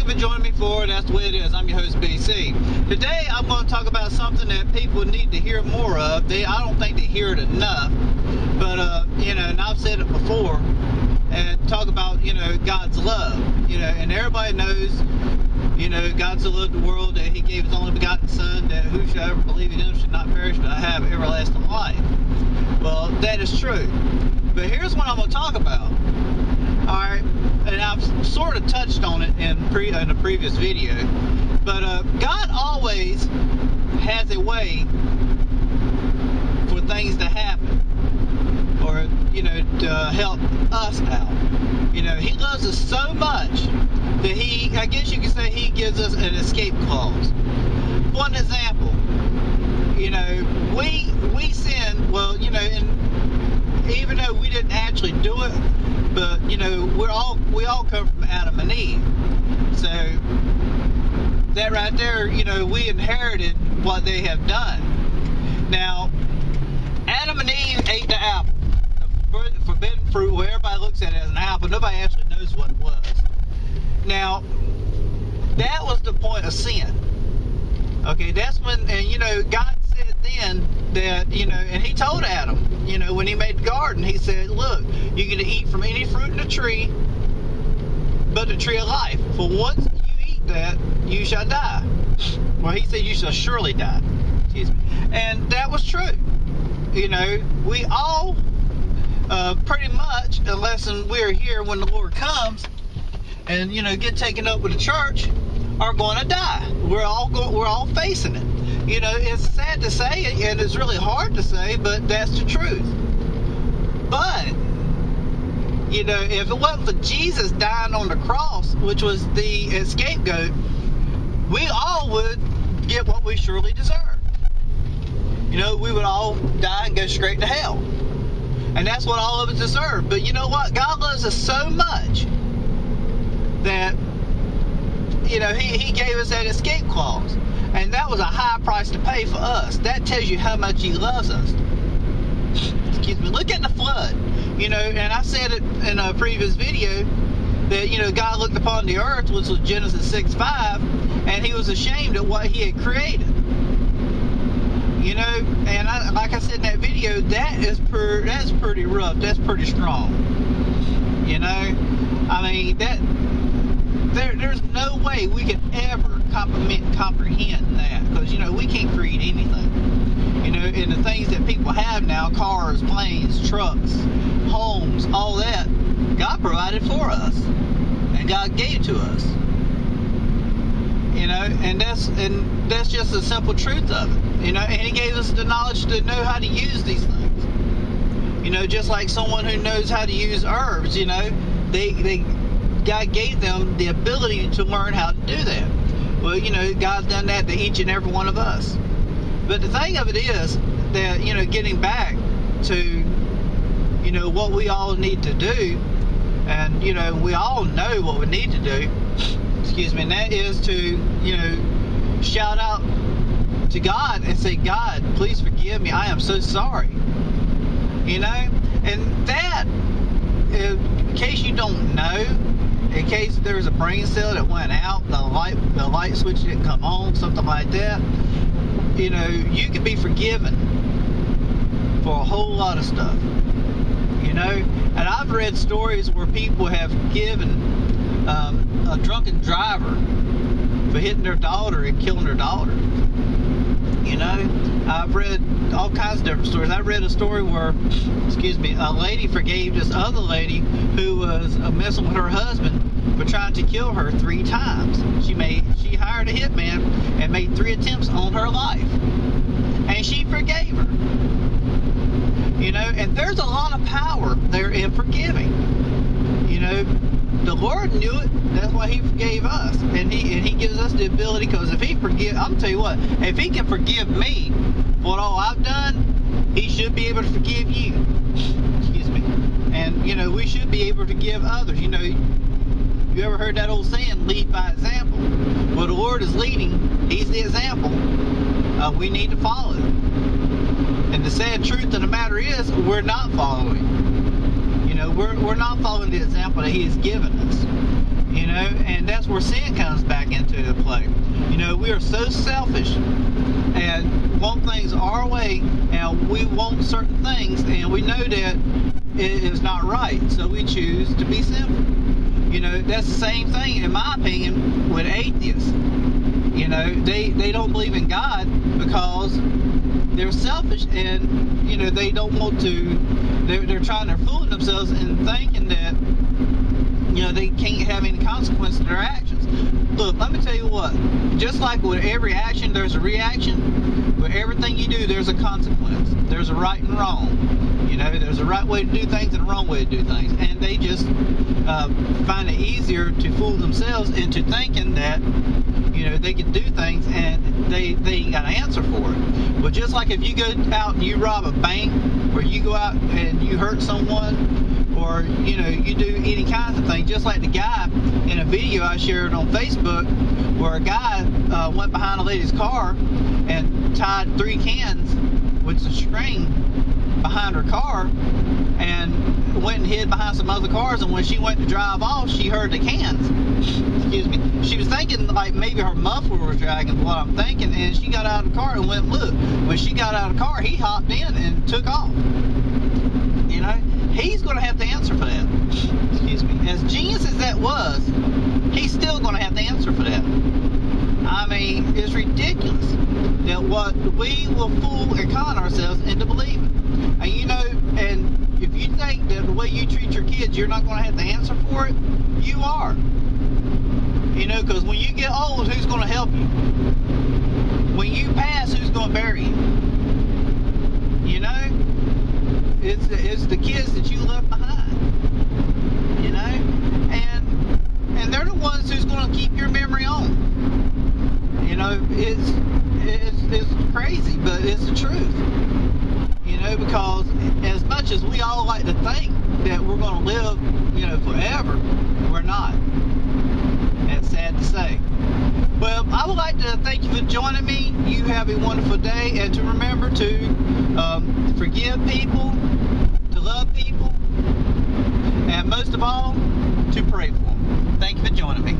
you for joining me for That's the Way It Is. I'm your host, BC. Today, I'm going to talk about something that people need to hear more of. I don't think they hear it enough. But, and I've said it before, and talk about, God's love. And everybody knows, God so loved the world that He gave His only begotten Son, that who shall ever believe in Him should not perish but have everlasting life. Well, that is true. But here's what I'm going to talk about. Alright, and I've sort of touched on it in a previous video, but God always has a way for things to happen, or to help us out. He loves us so much that I guess you could say He gives us an escape clause. For an example, we sin. Well, and even though we didn't actually do it, but we all come from Adam and Eve. So that right there, we inherited what they have done. Now, Adam and Eve ate the apple, the forbidden fruit, where everybody looks at it as an apple. Nobody actually knows what it was. Now, that was the point of sin. Okay, that's when, and God said then that, and He told Adam, when He made the garden, He said, look, you're going to eat from any fruit in the tree but the tree of life. For once you eat that, you shall die. Well, He said you shall surely die. Excuse me. And that was true. We all, pretty much, unless we're here when the Lord comes and, get taken up with the church, are going to die. We're all facing it. It's sad to say, and it's really hard to say, but that's the truth. But, if it wasn't for Jesus dying on the cross, which was the scapegoat, we all would get what we surely deserve. We would all die and go straight to hell. And that's what all of us deserve. But you know what? God loves us so much that, He gave us that escape clause. And that was a high price to pay for us. That tells you how much He loves us. Excuse me. Look at the flood. And I said it in a previous video that, God looked upon the earth, which was Genesis 6:5, and He was ashamed of what He had created. And like I said in that video, that's pretty rough. That's pretty strong. There's no way we could ever comprehend that, because we can't create anything. And the things that people have now, cars, planes, trucks, homes, all that, God provided for us, and God gave to us. And that's just the simple truth of it. And He gave us the knowledge to know how to use these things. Just like someone who knows how to use herbs, God gave them the ability to learn how to do that. Well, God's done that to each and every one of us. But the thing of it is that, getting back to, what we all need to do, and, we all know what we need to do, excuse me, and that is to, shout out to God and say, God, please forgive me. I am so sorry. And that, in case you don't know, in case there's a brain cell that went out, the light switch didn't come on, something like that, you can be forgiven for a whole lot of stuff. And I've read stories where people have given a drunken driver for hitting their daughter and killing their daughter. I've read all kinds of different stories. I read a story where, a lady forgave this other lady who was messing with her husband for trying to kill her 3 times. She hired a hitman and made 3 attempts on her life, and she forgave her. And there's a lot of power there in forgiving. The Lord knew it. That's why He forgave us, and He gives us the ability. Because if He I'm tell you what, if He can forgive me for what all I've done, He should be able to forgive you. Excuse me. And we should be able to forgive others. You You ever heard that old saying, lead by example? Well, the Lord is leading. He's the example. We need to follow him. And the sad truth of the matter is, we're not following. You know, we're not following the example that he has given us. You know, and that's where sin comes back into play. You know, we are so selfish and want things our way, and we want certain things, and we know that it is not right, so we choose to be sinful. You know, that's the same thing, in my opinion, with atheists. You know, they don't believe in God because they're selfish, and, you know, they don't want to, they're trying to fool themselves and thinking that, you know, they can't have any consequence to their actions. Look, let me tell you what, just like with every action, there's a reaction. With everything you do, there's a consequence. There's a right and wrong. You know, there's a right way to do things and a wrong way to do things. And they just find it easier to fool themselves into thinking that, you know, they can do things and they ain't got an answer for it. But just like if you go out and you rob a bank, or you go out and you hurt someone, or, you know, you do any kinds of things, just like the guy in a video I shared on Facebook where a guy went behind a lady's car and tied 3 cans with some string behind her car and went and hid behind some other cars, and when she went to drive off, she heard the cans. Excuse me. She was thinking like maybe her muffler was dragging, what I'm thinking, and she got out of the car and went and looked. When she got out of the car, he hopped in and took off. You know, he's going to have to answer for that. Excuse me. As genius as that was, he's still going to have to answer for that. I mean, it's ridiculous that what we will fool and con ourselves into believing. And, you know, and if you think that the way you treat your kids, you're not going to have to answer for it, you are. You know, because when you get old, who's going to help you? When you pass, who's going to bury you? You know? It's the kids that you left behind. You know? And they're the ones who's going to keep your memory on. You know, it's crazy, but it's the truth. You know, because as much as we all like to think that we're going to live, you know, forever, we're not. That's sad to say. Well, I would like to thank you for joining me. You have a wonderful day, and to remember to forgive people, to love people, and most of all, to pray for them. Thank you for joining me.